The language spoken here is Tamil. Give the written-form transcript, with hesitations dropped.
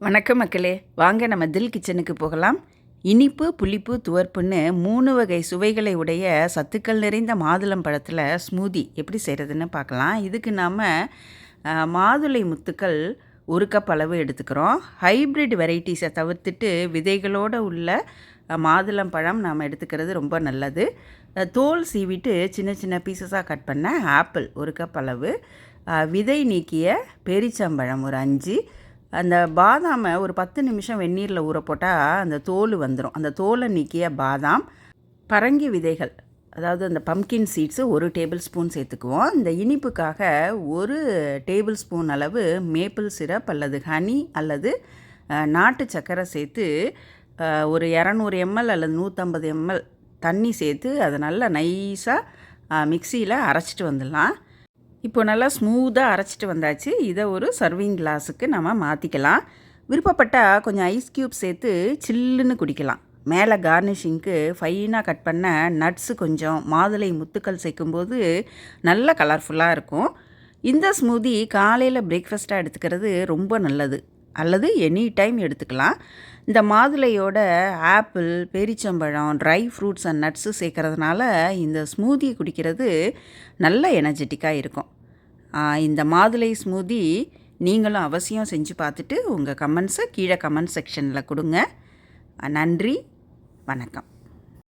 வணக்கம் மக்களே, வாங்க நம்ம தில் கிச்சனுக்கு போகலாம். இனிப்பு, புளிப்பு, துவர்ப்புன்னு 3 வகை சுவைகளை உடைய சத்துக்கள் நிறைந்த மாதுளம் பழத்தில் ஸ்மூதி எப்படி செய்கிறதுன்னு பார்க்கலாம். இதுக்கு நாம் மாதுளை முத்துக்கள் 1 கப் அளவு எடுத்துக்கிறோம். ஹைப்ரிட் வெரைட்டிஸை தவிர்த்துட்டு விதைகளோடு உள்ள மாதுளம் பழம் நாம் எடுத்துக்கிறது ரொம்ப நல்லது. தோல் சீவிட்டு சின்ன சின்ன பீசஸாக கட் பண்ண ஆப்பிள் 1 கப் அளவு, விதை நீக்கிய பேரிச்சம்பழம் ஒரு 5, அந்த பாதாமை ஒரு 10 நிமிஷம் வெந்நீரில் ஊற போட்டால் அந்த தோல் வந்துடும். அந்த தோலை நீக்கிய பாதாம், பரங்கி விதைகள், அதாவது அந்த பம்கின் சீட்ஸு 1 டேபிள் ஸ்பூன் சேர்த்துக்குவோம். இந்த இனிப்புக்காக 1 டேபிள் ஸ்பூன் அளவு மேப்பிள் சிரப் அல்லது ஹனி அல்லது நாட்டு சர்க்கரை சேர்த்து ஒரு 200 ml அல்லது 150 ml தண்ணி சேர்த்து அதை நல்லா நைஸாக மிக்சியில் அரைச்சிட்டு வந்துடலாம். இப்போ நல்லா ஸ்மூத்தாக அரைச்சிட்டு வந்தாச்சு. இதை ஒரு சர்விங் கிளாஸுக்கு நம்ம மாற்றிக்கலாம். விருப்பப்பட்டால் கொஞ்சம் ஐஸ் க்யூப் சேர்த்து சில்லுன்னு குடிக்கலாம். மேலே கார்னிஷிங்க்கு ஃபைனாக கட் பண்ண நட்ஸு கொஞ்சம் மாதுளை முத்துக்கள் சேர்க்கும்போது நல்ல கலர்ஃபுல்லாக இருக்கும். இந்த ஸ்மூதி காலையில் பிரேக்ஃபாஸ்ட்டாக எடுத்துக்கிறது ரொம்ப நல்லது, அல்லது எனி டைம் எடுத்துக்கலாம். இந்த மாதுளையோட ஆப்பிள், பேரிச்சம்பழம், ட்ரை ஃப்ரூட்ஸ் அண்ட் நட்ஸு சேர்க்கறதுனால இந்த ஸ்மூதி குடிக்கிறது நல்ல எனர்ஜெட்டிக்காக இருக்கும். இந்த மாதுளை ஸ்மூதி நீங்களும் அவசியம் செஞ்சு பார்த்துட்டு உங்கள் கமெண்ட்ஸை கீழே கமெண்ட் செக்ஷனில் கொடுங்க. நன்றி, வணக்கம்.